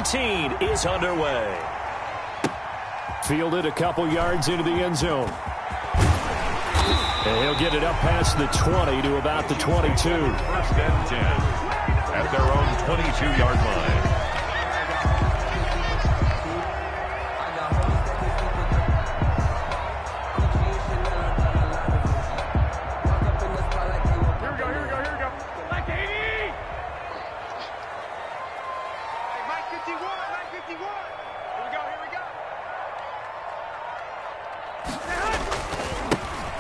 17 is underway. Fielded a couple yards into the end zone. And he'll get it up past the 20 to about the 22. First and 10 at their own 22-yard line.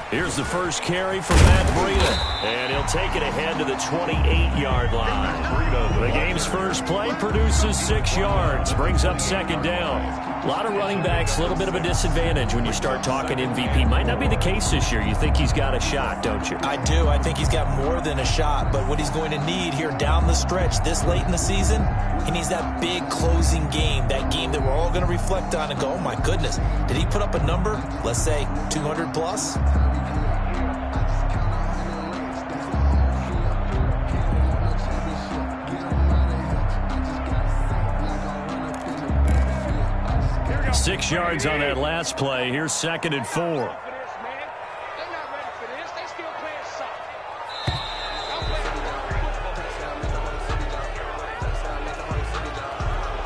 Here's the first carry for Matt Breida, and he'll take it ahead to the 28-yard line. The game's first play produces 6 yards, brings up second down. A lot of running backs, a little bit of a disadvantage when you start talking MVP. Might not be the case this year. You think he's got a shot, don't you? I do. I think he's got more than a shot, but what he's going to need here down the stretch this late in the season, he needs that big closing game, that game that we're all going to reflect on and go, oh my goodness, did he put up a number, let's say 200 plus? Six yards on that last play. Here's second and 4.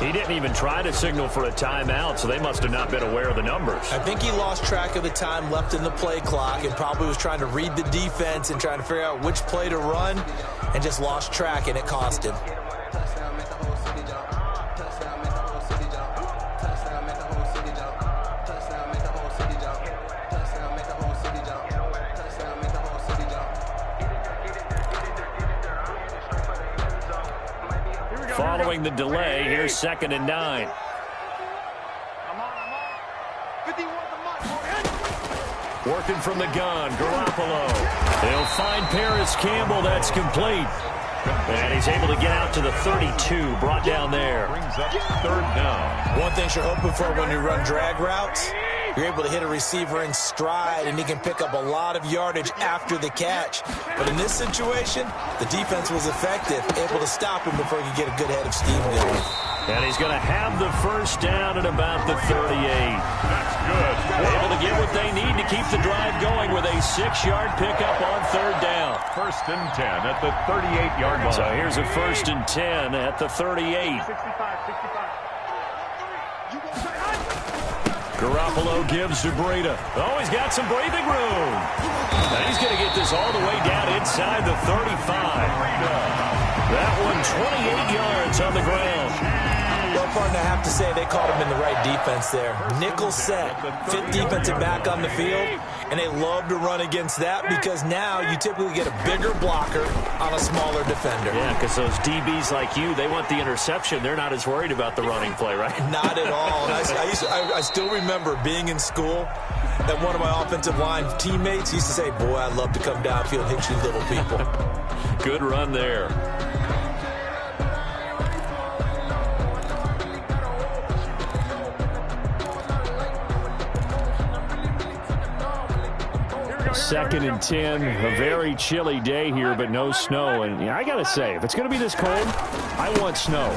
He didn't even try to signal for a timeout, so they must have not been aware of the numbers. I think he lost track of the time left in the play clock and probably was trying to read the defense and trying to figure out which play to run and just lost track, and it cost him. Following the delay, here's second and 9. Working from the gun, Garoppolo. He'll find Paris Campbell. That's complete. And he's able to get out to the 32, brought down there. Brings up third down. One thing you're hoping for when you run drag routes, you're able to hit a receiver in stride, and he can pick up a lot of yardage after the catch. But in this situation, the defense was effective, able to stop him before he could get a good head of steam going. And he's going to have the first down at about the 38. That's good. Able to get what they need to keep the drive going with a 6-yard pickup on third down. First and 10 at the 38-yard line. So here's a first and 10 at the 38. Garoppolo gives to Breida. Oh, he's got some breathing room. And he's going to get this all the way down inside the 35. That one 28 yards on the ground. Well, partner, I have to say they caught him in the right defense there. Nickel set, fit defensive back on the field, and they love to run against that because now you typically get a bigger blocker on a smaller defender. Yeah, because those DBs like you, they want the interception. They're not as worried about the running play, right? Not at all. And I still remember being in school, and one of my offensive line teammates used to say, boy, I'd love to come downfield and hit you little people. Good run there. Second and 10, a very chilly day here, but no snow. And I got to say, if it's going to be this cold, I want snow.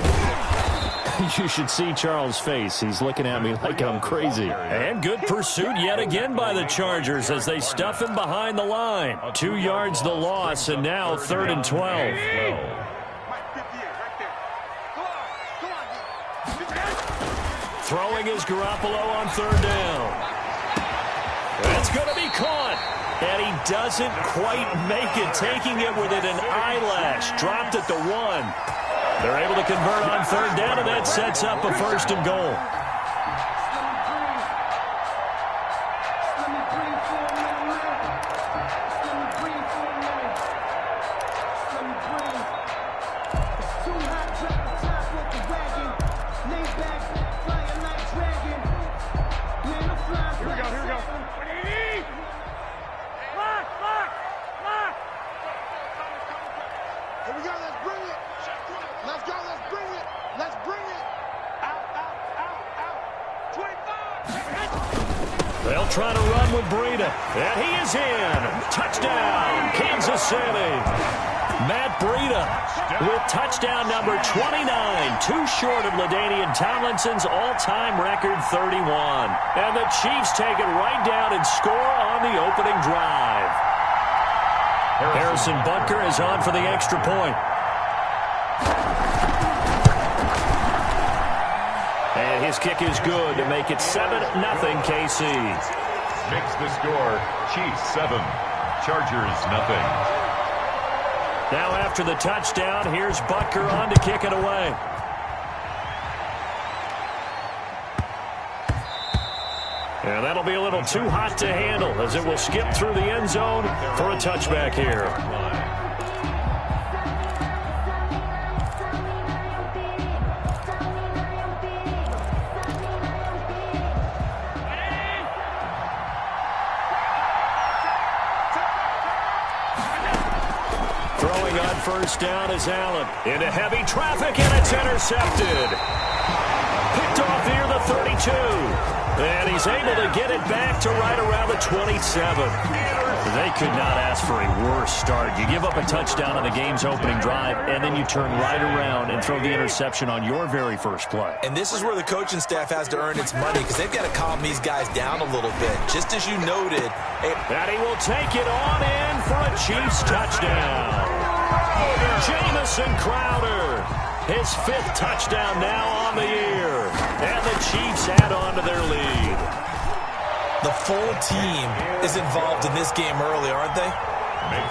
You should see Charles' face. He's looking at me like I'm crazy. And good pursuit yet again by the Chargers as they stuff him behind the line. 2 yards the loss, and now third and 12. Throwing is Garoppolo on third down. That's going to be caught. And he doesn't quite make it, taking it within an eyelash. Dropped at the 1. They're able to convert on third down, and that sets up a first and goal. They'll try to run with Breida. And he is in. Touchdown, Kansas City. Matt Breida with touchdown number 29, too short of LaDainian Tomlinson's all-time record 31. And the Chiefs take it right down and score on the opening drive. Harrison Butker is on for the extra point. And his kick is good to make it 7-0 KC. Makes the score Chiefs 7, Chargers nothing. Now after the touchdown, here's Butker on to kick it away. And that'll be a little too hot to handle as it will skip through the end zone for a touchback here. Throwing on first down is Allen. Into heavy traffic, and it's intercepted. Picked off near the 32. And he's able to get it back to right around the 27. They could not ask for a worse start. You give up a touchdown on the game's opening drive, and then you turn right around and throw the interception on your very first play. And this is where the coaching staff has to earn its money because they've got to calm these guys down a little bit. Just as you noted. And he will take it on in for a Chiefs touchdown. Jamison Crowder, his 5th touchdown now on the year. And the Chiefs add on to their lead. The full team is involved in this game early, aren't they?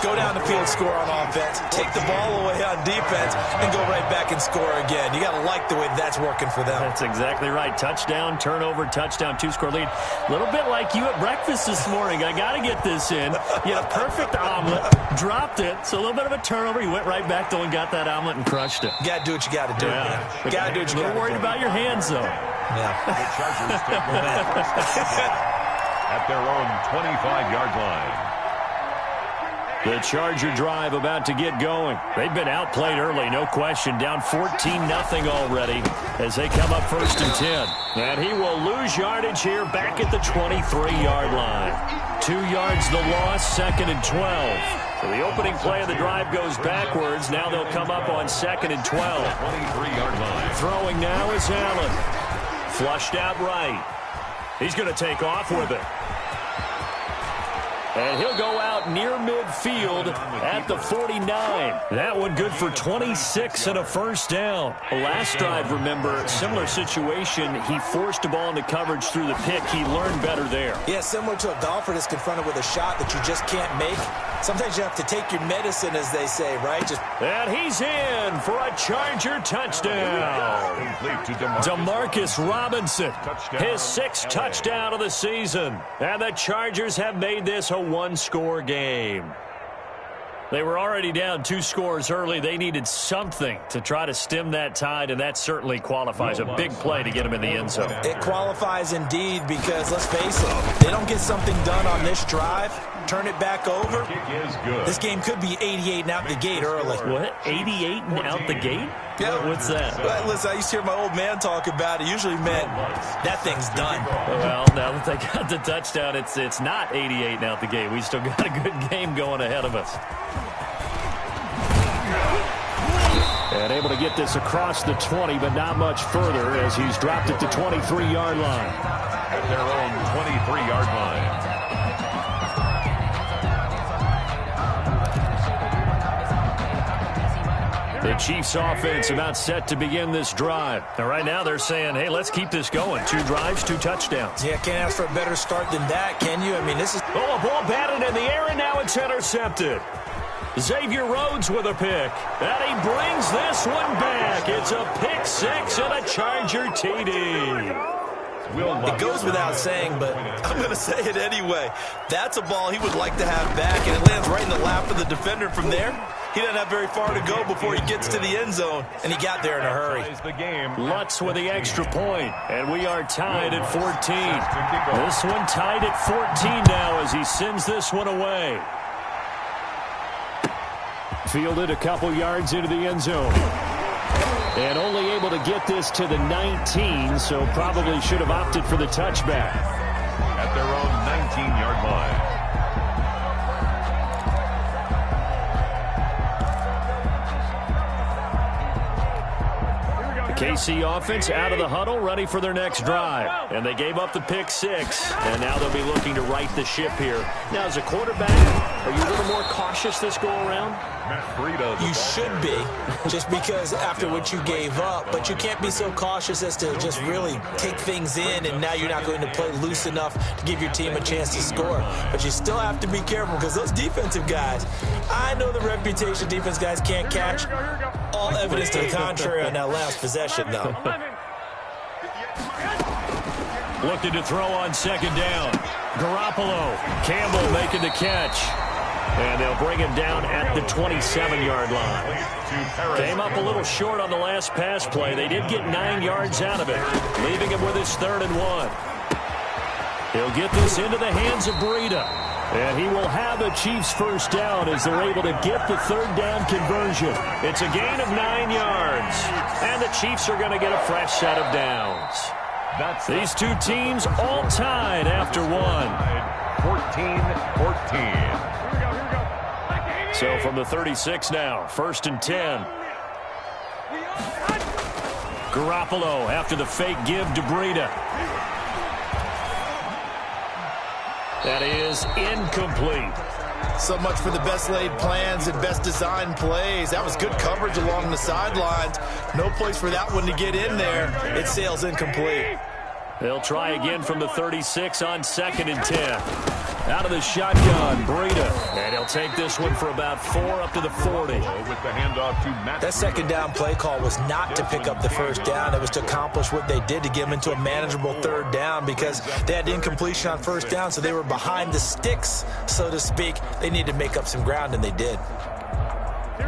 Go down the field, score on offense, take the ball away on defense, and go right back and score again. You got to like the way that's working for them. That's exactly right. Touchdown, turnover, touchdown, 2-score lead. A little bit like you at breakfast this morning. I got to get this in. You had a perfect omelet, dropped it, so a little bit of a turnover. You went right back, though, and got that omelet and crushed it. You got to do what you got to do, man. You got to do what you got to do. A little worried about your hands, though. Yeah. The Chargers take over at their own 25-yard line. The Charger drive about to get going. They've been outplayed early, no question. Down 14-0 already as they come up 1st and 10. And he will lose yardage here back at the 23-yard line. 2 yards the loss, 2nd and 12. So the opening play of the drive goes backwards. Now they'll come up on 2nd and 12. 23-yard line. Throwing now is Allen. Flushed out right. He's going to take off with it. And he'll go out near midfield at the 49. That one good for 26 and a first down. Last drive, remember, similar situation. He forced a ball into coverage through the pick. He learned better there. Yeah, similar to a golfer that's confronted with a shot that you just can't make. Sometimes you have to take your medicine, as they say, right? And he's in for a Charger touchdown. Demarcus Robinson, his 6th touchdown of the season. And the Chargers have made this a one-score game. They were already down 2 scores early. They needed something to try to stem that tide, and that certainly qualifies. A big play to get them in the end zone. It qualifies indeed because, let's face it, they don't get something done on this drive, turn it back over. This game could be 88 and out the gate early. What? 88 and out the gate? Yeah. What's that? Well, listen, I used to hear my old man talk about it. Usually meant that thing's done. Well, now that they got the touchdown, it's not 88 and out the gate. We still got a good game going ahead of us. And able to get this across the 20, but not much further as he's dropped at the 23-yard line. At their own 23-yard line. The Chiefs offense about set to begin this drive. Now, right now they're saying, hey, let's keep this going. 2 drives, 2 touchdowns. Yeah, can't ask for a better start than that, can you? I mean, this is... Oh, a ball batted in the air, and now it's intercepted. Xavier Rhodes with a pick. And he brings this one back. It's a pick 6 and a Charger TD. It goes without saying, but I'm going to say it anyway. That's a ball he would like to have back, and it lands right in the lap of the defender from there. He doesn't have very far to go before he gets to the end zone, and he got there in a hurry. Lutz with the extra point, and we are tied at 14. This one tied at 14 now as he sends this one away. Fielded a couple yards into the end zone. And only able to get this to the 19, so probably should have opted for the touchback. At their own 19-yard line. KC offense out of the huddle, ready for their next drive. And they gave up the pick 6, and now they'll be looking to right the ship here. Now, as a quarterback, are you a little more cautious this go-around? You should be, just because after what you gave up, but you can't be so cautious as to just really take things in, and now you're not going to play loose enough to give your team a chance to score. But you still have to be careful, because those defensive guys, I know the reputation defense guys can't catch. All evidence to the contrary on that last possession, though. Looking to throw on second down. Garoppolo. Campbell making the catch. And they'll bring him down at the 27-yard line. Came up a little short on the last pass play. They did get 9 yards out of it, leaving him with his 3rd and 1. He'll get this into the hands of Breida. And he will have a Chiefs first down as they're able to get the 3rd down conversion. It's a gain of 9 yards. And the Chiefs are going to get a fresh set of downs. These two teams all tied after 1. 14-14. So from the 36 now, 1st and 10. Garoppolo after the fake give to Breida. That is incomplete. So much for the best laid plans and best designed plays. That was good coverage along the sidelines. No place for that one to get in there. It sails incomplete. They'll try again from the 36 on 2nd and 10. Out of the shotgun, Breida. And he'll take this one for about 4 up to the 40. With the handoff to Matt. That second down play call was not to pick up the first down. It was to accomplish what they did to get them into a manageable 3rd down, because they had incompletion on 1st down, so they were behind the sticks, so to speak. They needed to make up some ground, and they did.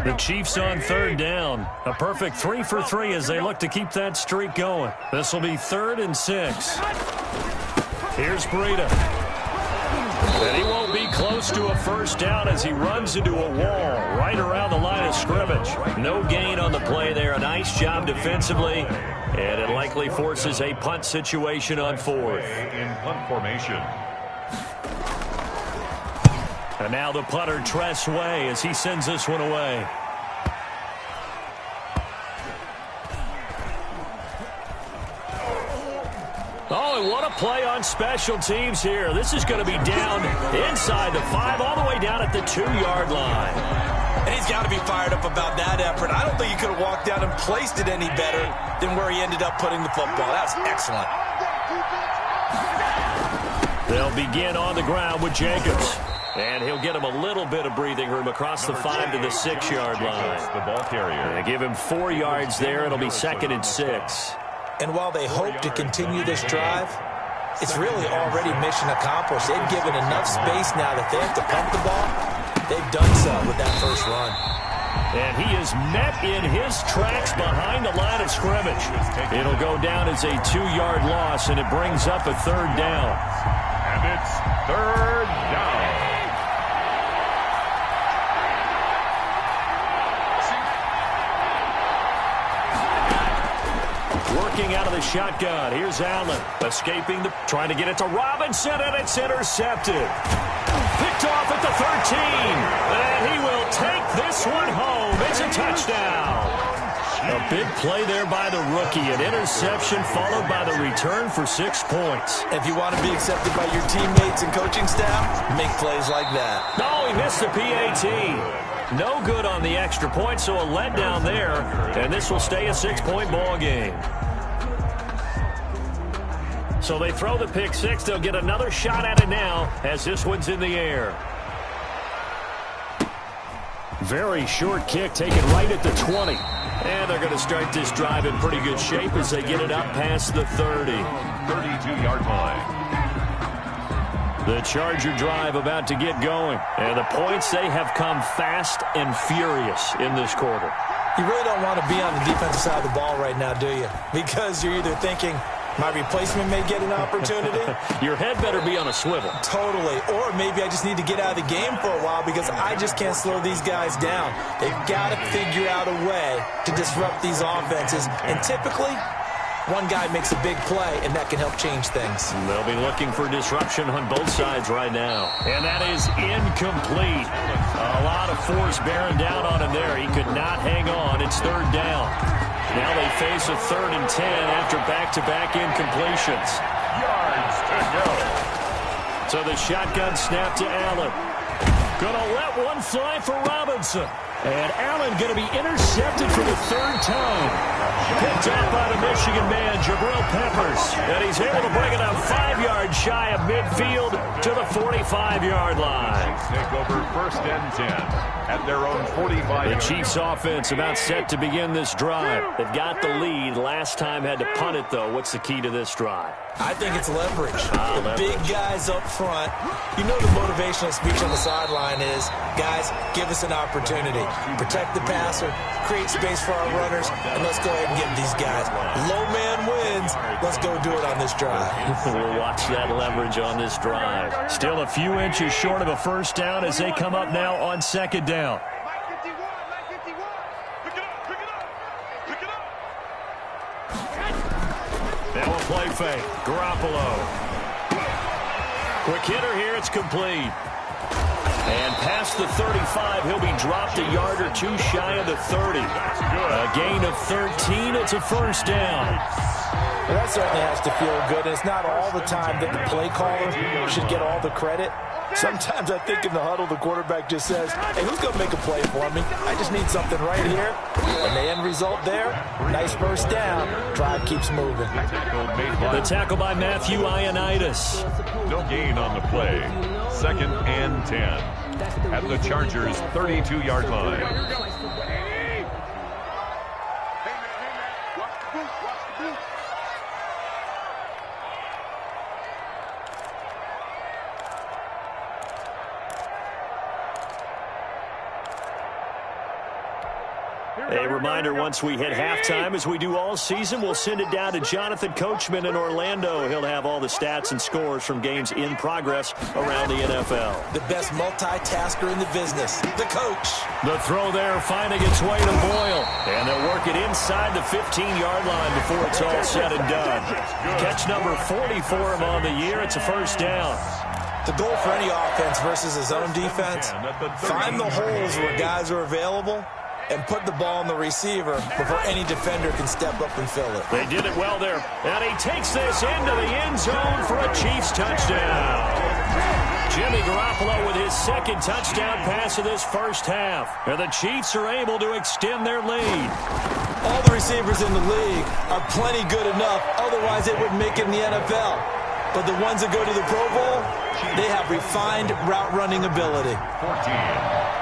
The Chiefs on 3rd down. A perfect 3 for 3 as they look to keep that streak going. This will be 3rd and 6. Here's Breida. And he won't be close to a first down as he runs into a wall right around the line of scrimmage. No gain on the play there. A nice job defensively. And it likely forces a punt situation on 4th. In punt formation. And now the punter, Tress Way, as he sends this one away. Oh, and what a play on special teams here. This is going to be down inside the 5, all the way down at the 2-yard line. And he's got to be fired up about that effort. I don't think he could have walked down and placed it any better than where he ended up putting the football. That was excellent. They'll begin on the ground with Jacobs. And he'll get him a little bit of breathing room across the 5 to the 6-yard line. The ball carrier. They give him 4 yards there. It'll be 2nd and 6. And while they hope to continue this drive, it's really already mission accomplished. They've given enough space now that they have to pump the ball. They've done so with that first run. And he is met in his tracks behind the line of scrimmage. It'll go down as a 2-yard loss, and it brings up a 3rd down. And it's 3rd down. Working out of the shotgun. Here's Allen. Escaping, trying to get it to Robinson, and it's intercepted. Picked off at the 13. And he will take this one home. It's a touchdown. A big play there by the rookie. An interception followed by the return for 6 points. If you want to be accepted by your teammates and coaching staff, make plays like that. No, he missed the PAT. No good on the extra point, so a letdown there. And this will stay a 6-point ball game. So they throw the pick 6. They'll get another shot at it now as this one's in the air. Very short kick taken right at the 20. And they're going to start this drive in pretty good shape as they get it up past the 30. 32-yard line. The Charger drive about to get going. And the points, they have come fast and furious in this quarter. You really don't want to be on the defensive side of the ball right now, do you? Because you're either thinking, my replacement may get an opportunity. Your head better be on a swivel. Totally. Or maybe I just need to get out of the game for a while because I just can't slow these guys down. They've got to figure out a way to disrupt these offenses. And typically, one guy makes a big play, and that can help change things. They'll be looking for disruption on both sides right now. And that is incomplete. A lot of force bearing down on him there. He could not hang on. It's 3rd down. Now they face a 3rd and 10 after back-to-back incompletions. Yards to go. So the shotgun snap to Allen. Gonna let one fly for Robinson. And Allen going to be intercepted for the 3rd time. Picked off by the Michigan man, Jabril Peppers. And he's able to bring it up 5 yards shy of midfield to the 45-yard line. Take over 1st and 10 at their own 45. The Chiefs offense about set to begin this drive. They've got the lead. Last time had to punt it, though. What's the key to this drive? I think it's leverage. The big guys up front. You know the motivational speech on the sideline is, guys, give us an opportunity. Protect the passer, create space for our runners, and let's go ahead and get these guys. Low man wins. Let's go do it on this drive. We'll watch that leverage on this drive. Still a few inches short of a 1st down as they come up now on 2nd down. Now a play fake. Garoppolo. Quick hitter here. It's complete. And past the 35, he'll be dropped a yard or 2 shy of the 30. A gain of 13. It's a 1st down. Well, that certainly has to feel good. And it's not all the time that the play caller should get all the credit. Sometimes I think in the huddle, the quarterback just says, hey, who's going to make a play for me? I just need something right here. And the end result there, nice 1st down. Drive keeps moving. The tackle by Matthew Ioannidis. No gain on the play. 2nd and 10 at the Chargers' 32-yard line. A reminder, once we hit halftime, as we do all season, we'll send it down to Jonathan Coachman in Orlando. He'll have all the stats and scores from games in progress around the NFL. The best multitasker in the business, the coach. The throw there finding its way to Boyle. And they'll work it inside the 15-yard line before it's all said and done. Catch number 40 for him on the year. It's a 1st down. The goal for any offense versus a zone defense, find the holes where guys are available and put the ball on the receiver before any defender can step up and fill it. They did it well there. And he takes this into the end zone for a Chiefs touchdown. Jimmy Garoppolo with his 2nd touchdown pass of this 1st half. And the Chiefs are able to extend their lead. All the receivers in the league are plenty good enough. Otherwise, they wouldn't make it in the NFL. But the ones that go to the Pro Bowl, they have refined route running ability. 14.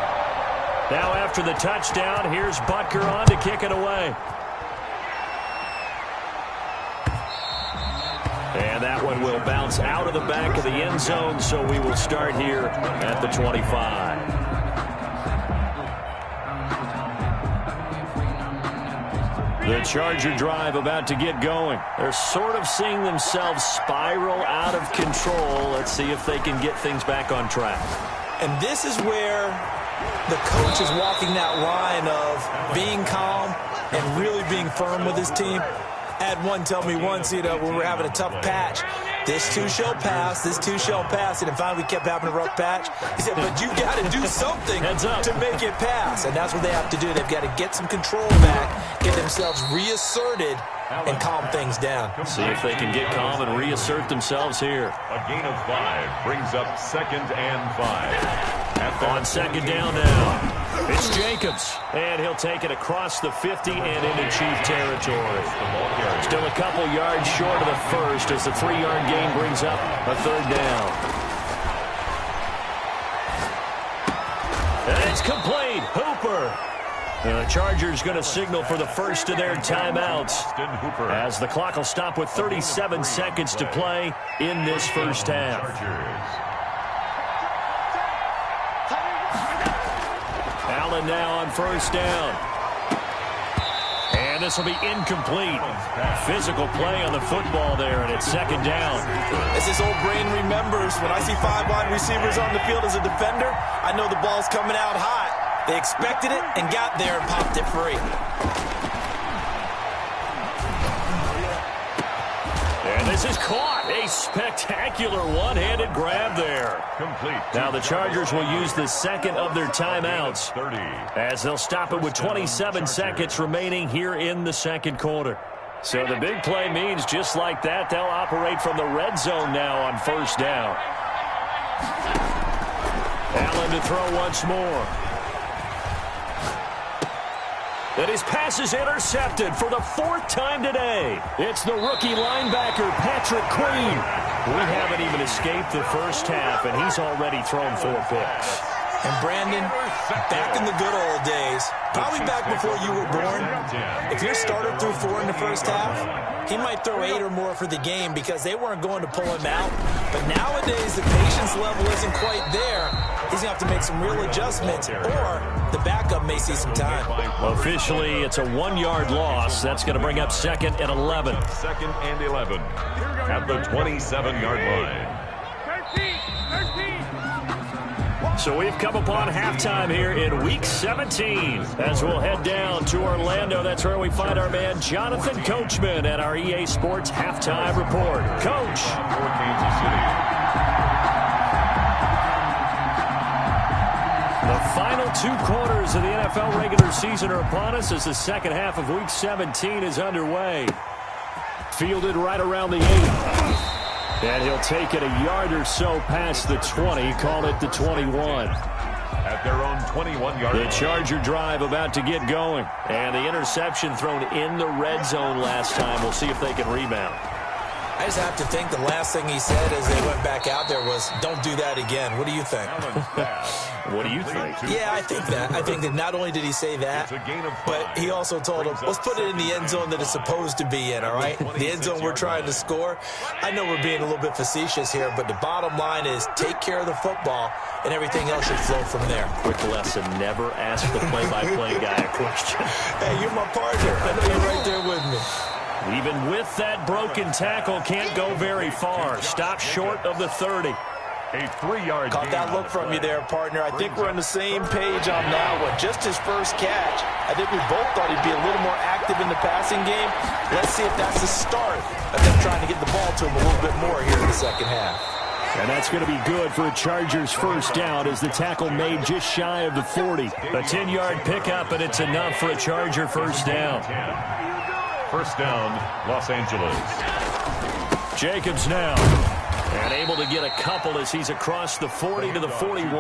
Now after the touchdown, here's Butker on to kick it away. And that one will bounce out of the back of the end zone, so we will start here at the 25. The Charger drive about to get going. They're sort of seeing themselves spiral out of control. Let's see if they can get things back on track. And this is where the coach is walking that line of being calm and really being firm with his team. I had one tell me once, when we were having a tough patch, this too shall pass, this too shall pass. And then finally we kept having a rough patch. He said, but you got to do something to make it pass. And that's what they have to do. They've got to get some control back, get themselves reasserted, and calm things down. See if they can get calm and reassert themselves here. A gain of 5 brings up 2nd and 5. On 2nd down now, it's Jacobs, and he'll take it across the 50 and into Chief territory. Still a couple yards short of the 1st as the 3-yard gain brings up a 3rd down. And it's complete. Hooper. The Chargers going to signal for the first of their timeouts as the clock will stop with 37 seconds to play in this 1st half. Allen now on 1st down. And this will be incomplete. Physical play on the football there, and it's 2nd down. As his old brain remembers, when I see 5 wide receivers on the field as a defender, I know the ball's coming out hot. They expected it and got there and popped it free. And This is caught. A spectacular one-handed grab there. Complete. Now the Chargers will use the second of their timeouts as they'll stop it with 27 seconds remaining here in the second quarter. So the big play means just like that, they'll operate from the red zone now on first down. Allen to throw once more. And his pass is intercepted for the fourth time today. It's the rookie linebacker, Patrick Queen. We haven't even escaped the first half, and he's already thrown 4 picks. And Brandon, back in the good old days, probably back before you were born, if your starter threw 4 in the first half, he might throw 8 or more for the game because they weren't going to pull him out. But nowadays, the patience level isn't quite there. He's going to have to make some real adjustments, or the backup may see some time. Officially, it's a 1-yard loss. That's going to bring up 2nd and 11. 2nd and 11 at the 27-yard line. So we've come upon halftime here in Week 17 as we'll head down to Orlando. That's where we find our man Jonathan Coachman at our EA Sports Halftime Report. Coach. For Kansas City. The final 2 quarters of the NFL regular season are upon us as the second half of Week 17 is underway. Fielded right around the 8. And he'll take it a yard or so past the 20, call it the 21. At their own 21-yard line. The Charger drive about to get going. And the interception thrown in the red zone last time. We'll see if they can rebound. I just have to think the last thing he said as they went back out there was, don't do that again. What do you think? What do you think? Yeah, I think that. I think that not only did he say that, but he also told him, let's put it in the end zone that it's supposed to be in, all right? The end zone we're trying to score. I know we're being a little bit facetious here, but the bottom line is take care of the football, and everything else should flow from there. Quick lesson, never ask the play-by-play guy a question. Hey, you're my partner. I know you're right there with me. Even with that broken tackle, can't go very far. Stop short of the 30. A 3-yard Caught that look from you there, partner. I think we're on the same page on that one. Just his first catch. I think we both thought he'd be a little more active in the passing game. Let's see if that's the start of them trying to get the ball to him a little bit more here in the second half. And that's going to be good for a Chargers first down as the tackle made just shy of the 40. A 10-yard pickup, and it's enough for a Charger first down. First down, Los Angeles. Jacobs now. And able to get a couple as he's across the 40 to the 41.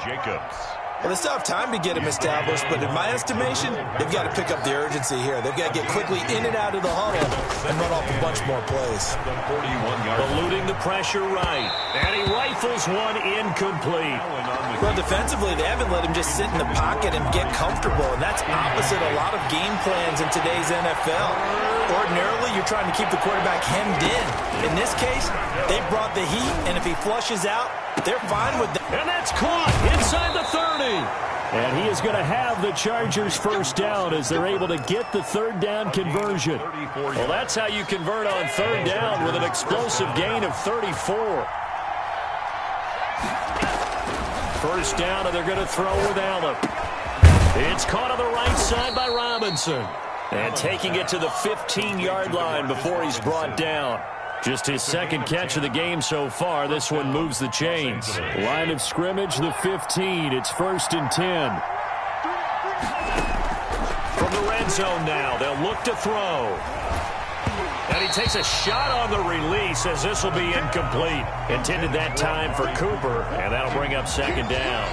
Jacobs. Well, they still have time to get him established, but in my estimation, they've got to pick up the urgency here. They've got to get quickly in and out of the huddle and run off a bunch more plays. The 41-yard. Eluding the pressure right. And he rifles one incomplete. Well, defensively, they haven't let him just sit in the pocket and get comfortable, and that's opposite a lot of game plans in today's NFL. Ordinarily, you're trying to keep the quarterback hemmed in. In this case, they brought the heat, and if he flushes out, they're fine with that. And that's caught inside the 30. And he is going to have the Chargers first down as they're able to get the third down conversion. Well, that's how you convert on third down with an explosive gain of 34. First down, and they're going to throw with Allen. It's caught on the right side by Robinson. And taking it to the 15-yard line before he's brought down. Just his second catch of the game so far. This one moves the chains. Line of scrimmage, the 15. It's 1st and 10. From the red zone now, they'll look to throw. And he takes a shot on the release as this will be incomplete. Intended that time for Cooper, and that'll bring up second down.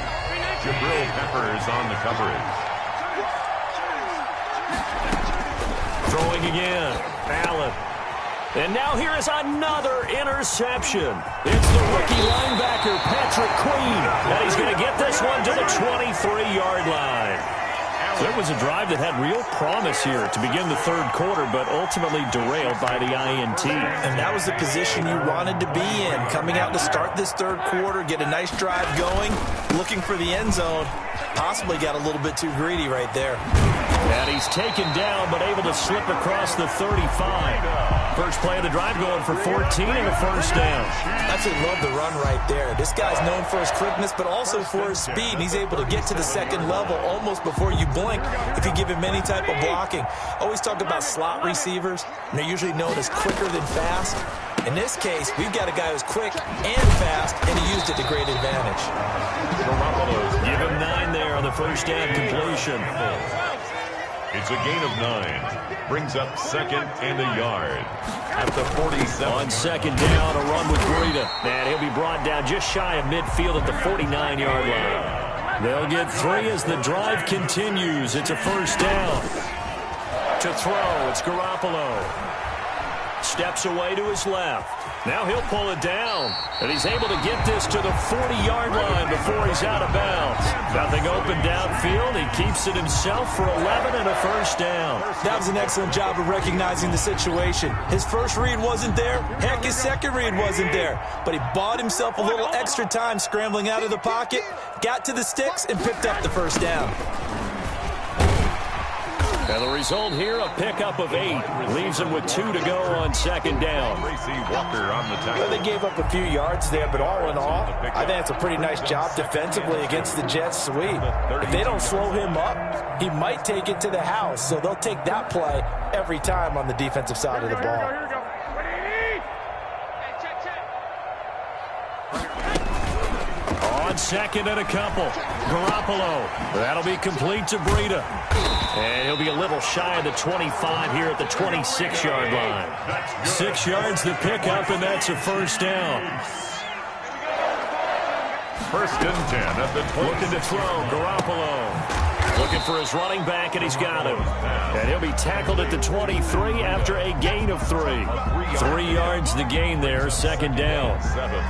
Jabril Peppers on the coverage. Throwing again. Allen. And now here is another interception. It's the rookie linebacker, Patrick Queen. And he's going to get this one to the 23-yard line. There was a drive that had real promise here to begin the third quarter, but ultimately derailed by the INT. And that was the position you wanted to be in. Coming out to start this third quarter, get a nice drive going, looking for the end zone. Possibly got a little bit too greedy right there. And he's taken down, but able to slip across the 35. First play of the drive going for 14 and a first down. That's what love the run right there. This guy's known for his quickness, but also for his speed. And he's able to get to the second level almost before you blink if you give him any type of blocking. Always talk about slot receivers, and they're usually known as quicker than fast. In this case, we've got a guy who's quick and fast, and he used it to great advantage. Give him 9 there on the first down completion. It's a gain of 9. Brings up second and a yard. At the 47. On second down, a run with Breida. And he'll be brought down just shy of midfield at the 49-yard line. They'll get 3 as the drive continues. It's a first down. To throw, it's Garoppolo. Steps away to his left. Now he'll pull it down. And he's able to get this to the 40-yard line before he's out of bounds. Nothing open downfield. He keeps it himself for 11 and a first down. That was an excellent job of recognizing the situation. His first read wasn't there. Heck, his second read wasn't there. But he bought himself a little extra time scrambling out of the pocket, got to the sticks, and picked up the first down. And the result here, a pickup of 8. Leaves him with 2 to go on second down. Walker on the tackle. Well, they gave up a few yards there, but all in all, I think it's a pretty nice job defensively against the Jets sweep. If they don't slow him up, he might take it to the house. So they'll take that play every time on the defensive side of the ball. On second and a couple, Garoppolo. That'll be complete to Breida. And he'll be a little shy of the 25 here at the 26-yard line. 6 yards the pickup, and that's a first down. First and 10 at the 20. Looking to throw, Garoppolo. Looking for his running back, and he's got him. And he'll be tackled at the 23 after a gain of 3. 3 yards the gain there, second down. 7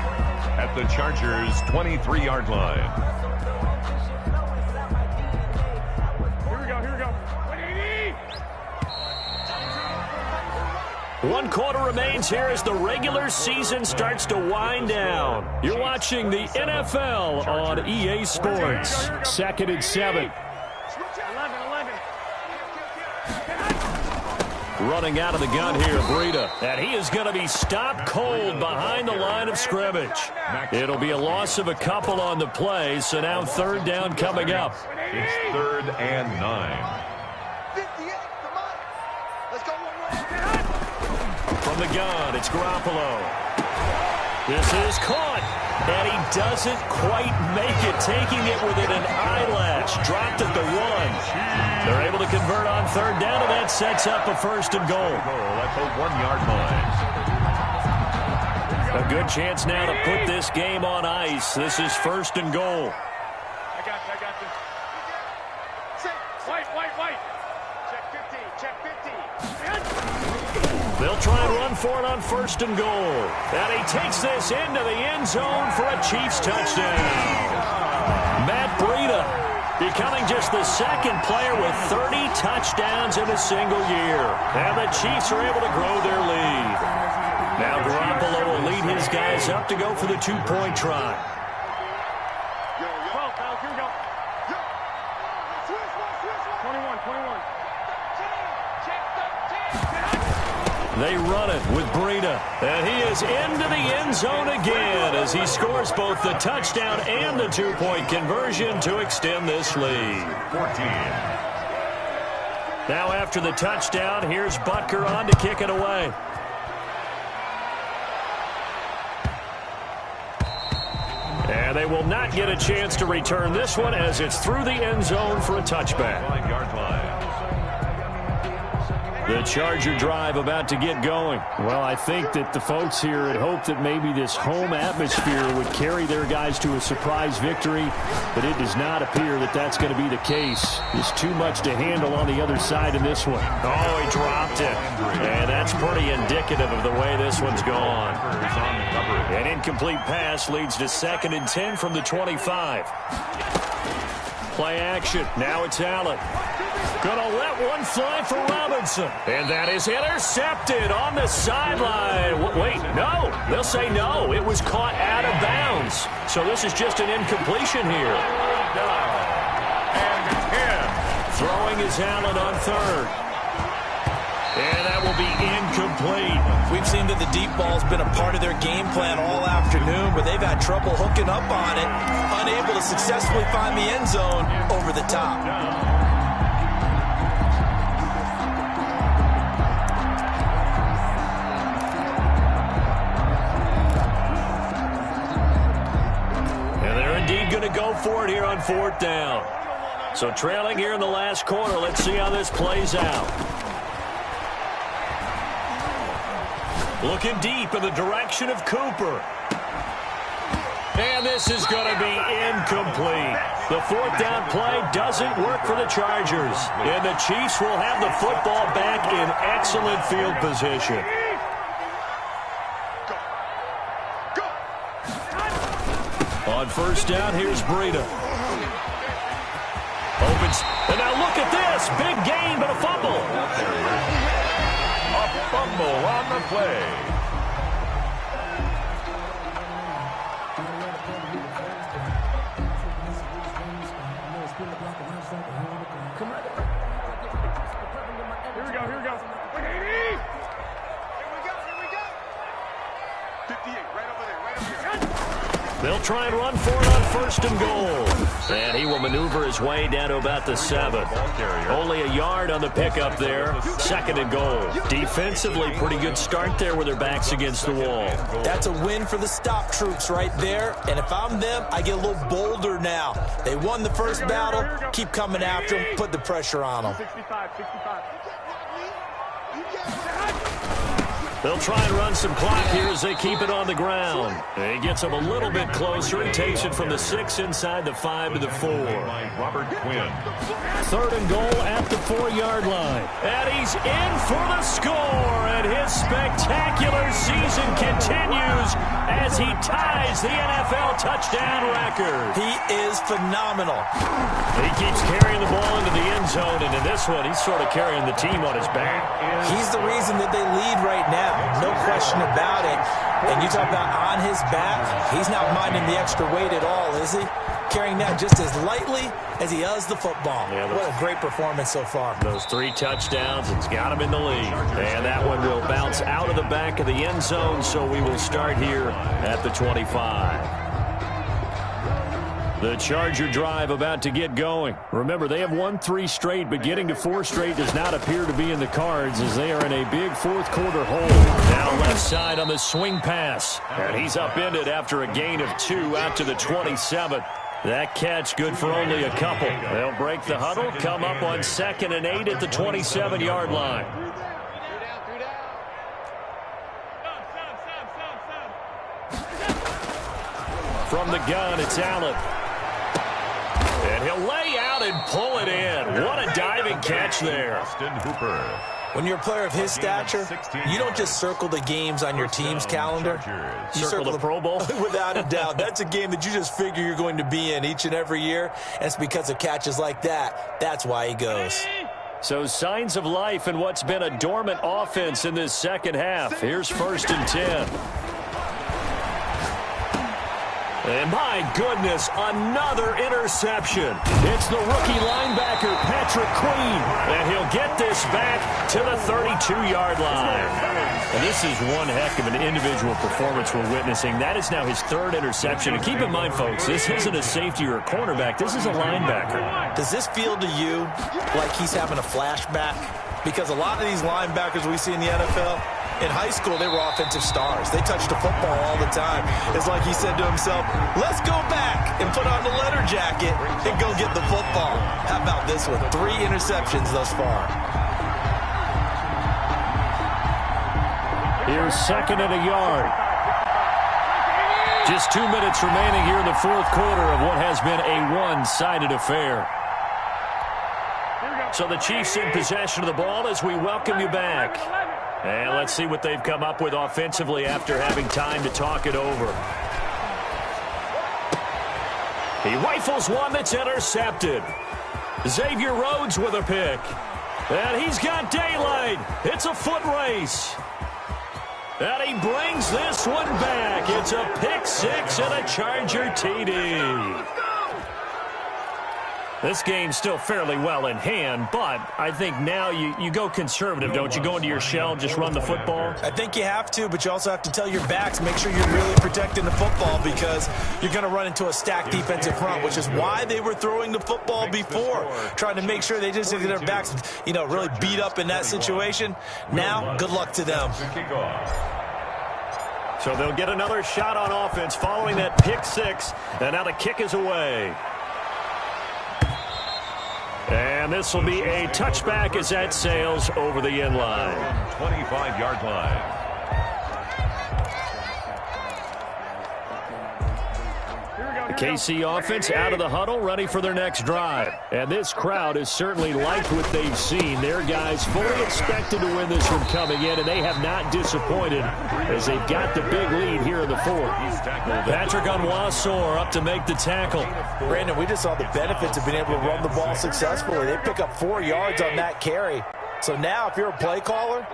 at the Chargers' 23-yard line. One quarter remains here as the regular season starts to wind down. You're watching the NFL on EA Sports. Second and 7. Running out of the gun here, Breida. And he is going to be stopped cold behind the line of scrimmage. It'll be a loss of a couple on the play, so now third down coming up. It's 3rd and 9. From the gun, it's Garoppolo. This is caught, and he doesn't quite make it, taking it within an eyelash. Dropped at the 1. They're able to convert on third down, and that sets up a first and goal. At the 1-yard line. A good chance now to put this game on ice. This is first and goal. I got this. White. Check 50. They'll try and run for it on first and goal. And he takes this into the end zone for a Chiefs touchdown. Matt Breida becoming just the second player with 30 touchdowns in a single year. And the Chiefs are able to grow their lead. Now Garoppolo will lead his guys up to go for the 2-point try. They run it with Breida, and he is into the end zone again as he scores both the touchdown and the 2-point conversion to extend this lead. 14. Now after the touchdown, here's Butker on to kick it away. And they will not get a chance to return this one as it's through the end zone for a touchback. 5-yard line. The Charger drive about to get going. Well, I think that the folks here had hoped that maybe this home atmosphere would carry their guys to a surprise victory, but it does not appear that that's going to be the case. There's too much to handle on the other side in this one. Oh, he dropped it. And that's pretty indicative of the way this one's gone. An incomplete pass leads to 2nd and 10 from the 25. Play action. Now it's Allen. Gonna let one fly for Robinson. And that is intercepted on the sideline. Wait, no. They'll say no. It was caught out of bounds. So this is just an incompletion here. And 10. Throwing is Allen on third. And that will be incomplete. We've seen that the deep ball's been a part of their game plan all afternoon, but they've had trouble hooking up on it, unable to successfully find the end zone over the top. go for it here on 4th down. So trailing here in the last quarter. Let's see how this plays out. Looking deep in the direction of Cooper. And this is going to be incomplete. The 4th down play doesn't work for the Chargers. And the Chiefs will have the football back in excellent field position. On 1st down, here's Breida. Opens. And now look at this. Big gain, but a fumble. A fumble on the play. Here we go. Here we go. 58, right over there, right over there. They'll try and run for it on 1st and goal. And he will maneuver his way down to about the 7. Only a yard on the pickup there. 2nd and goal. Defensively, pretty good start there with their backs against the wall. That's a win for the stop troops right there. And if I'm them, I get a little bolder now. They won the first battle. Keep coming after them. Put the pressure on them. 65. They'll try and run some clock here as they keep it on the ground. He gets them a little bit closer and takes it from the 6 inside the 5 to the 4. Robert Quinn. 3rd and goal at the 4-yard line. And he's in for the score. And his spectacular season continues as he ties the NFL touchdown record. He is phenomenal. He keeps carrying the ball into the end zone. And in this one, he's sort of carrying the team on his back. He's the reason that they lead right now. No question about it. And you talk about on his back, he's not minding the extra weight at all, is he? Carrying that just as lightly as he does the football. Yeah, what a great performance so far. Those 3 touchdowns, it's got him in the lead. And that one will bounce out of the back of the end zone, so we will start here at the 25. The Charger drive about to get going. Remember, they have won 3 straight, but getting to 4 straight does not appear to be in the cards as they are in a big 4th quarter hole. Now left side on the swing pass. And he's upended after a gain of 2 out to the 27th. That catch good for only a couple. They'll break the huddle, come up on 2nd and 8 at the 27-yard line. From the gun, it's Allen. And he'll lay out and pull it in. What a diving catch there. When you're a player of his stature, you don't just circle the games on your team's calendar. You circle the Pro Bowl? Without a doubt. That's a game that you just figure you're going to be in each and every year. And it's because of catches like that. That's why he goes. So signs of life in what's been a dormant offense in this second half. Here's 1st and 10. And my goodness, another interception. It's the rookie linebacker, Patrick Queen. And he'll get this back to the 32-yard line. And this is one heck of an individual performance we're witnessing. That is now his 3rd interception. And keep in mind, folks, this isn't a safety or a cornerback. This is a linebacker. Does this feel to you like he's having a flashback? Because a lot of these linebackers we see in the NFL, in high school, they were offensive stars. They touched the football all the time. It's like he said to himself, let's go back and put on the leather jacket and go get the football. How about this one? 3 interceptions thus far. Here's 2nd and a yard. Just 2 minutes remaining here in the 4th quarter of what has been a one-sided affair. So the Chiefs in possession of the ball as we welcome you back. And let's see what they've come up with offensively after having time to talk it over. He rifles one that's intercepted. Xavier Rhodes with a pick. And he's got daylight. It's a foot race. And he brings this one back. It's a pick 6 and a Charger TD. This game's still fairly well in hand, but I think now you go conservative, don't you? Go into your shell, just run the football? I think you have to, but you also have to tell your backs, make sure you're really protecting the football because you're going to run into a stacked defensive front, which is why they were throwing the football before, trying to make sure they just get their backs, really beat up in that situation. Now, good luck to them. So they'll get another shot on offense following that pick six. And now the kick is away. And this will be a touchback as that sails over the end line. 25-yard line. KC offense out of the huddle, ready for their next drive. And this crowd has certainly liked what they've seen. Their guys fully expected to win this one coming in, and they have not disappointed as they've got the big lead here in the fourth. Patrick Onwuasor up to make the tackle. Brandon, we just saw the benefits of being able to run the ball successfully. They pick up 4 yards on that carry. So now if you're a play caller,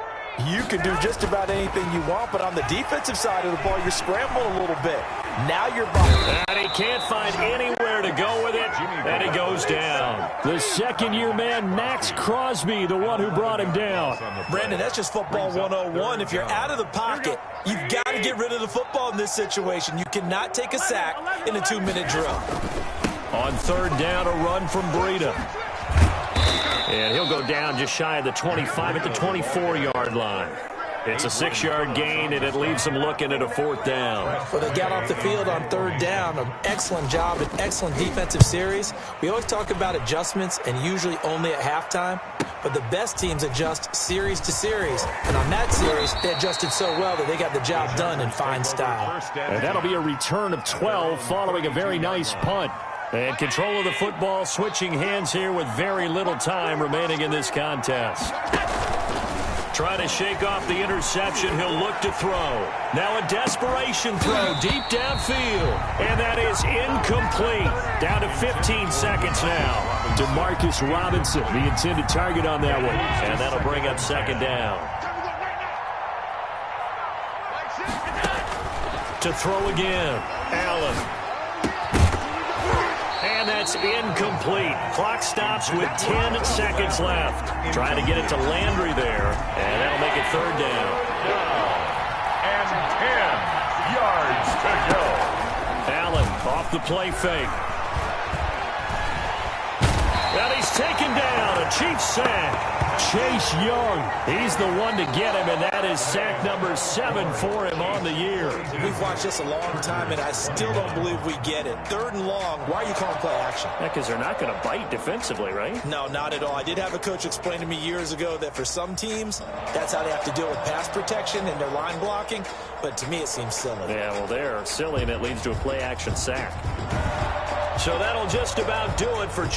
you can do just about anything you want, but on the defensive side of the ball, you're scrambling a little bit. Now you're behind. And he can't find anywhere to go with it, and he goes down. The second-year man, Max Crosby, the one who brought him down. Brandon, that's just football 101. If you're out of the pocket, you've got to get rid of the football in this situation. You cannot take a sack in a 2-minute drill. On third down, a run from Breida. And he'll go down just shy of the 25 at the 24-yard line. It's a 6-yard gain, and it leaves them looking at a fourth down. Well, they got off the field on third down. An excellent job, an excellent defensive series. We always talk about adjustments, and usually only at halftime. But the best teams adjust series to series. And on that series, they adjusted so well that they got the job done in fine style. And that'll be a return of 12 following a very nice punt. And control of the football switching hands here with very little time remaining in this contest. Trying to shake off the interception. He'll look to throw. Now a desperation throw deep downfield. And that is incomplete. Down to 15 seconds now. DeMarcus Robinson, the intended target on that one. And that'll bring up second down. To throw again. Allen. And that's incomplete. Clock stops with 10 seconds left. Trying to get it to Landry there. And that'll make it third down. And 10 yards to go. Allen off the play fake. And he's taken down. A Chiefs sack. Chase Young, he's the one to get him, and that is sack number 7 for him on the year. We've watched this a long time, and I still don't believe we get it. Third and long, why are you calling play action? Yeah, because they're not going to bite defensively, right? No, not at all. I did have a coach explain to me years ago that for some teams, that's how they have to deal with pass protection and their line blocking, but to me it seems silly. Yeah, well, they're silly, and it leads to a play action sack. So that'll just about do it for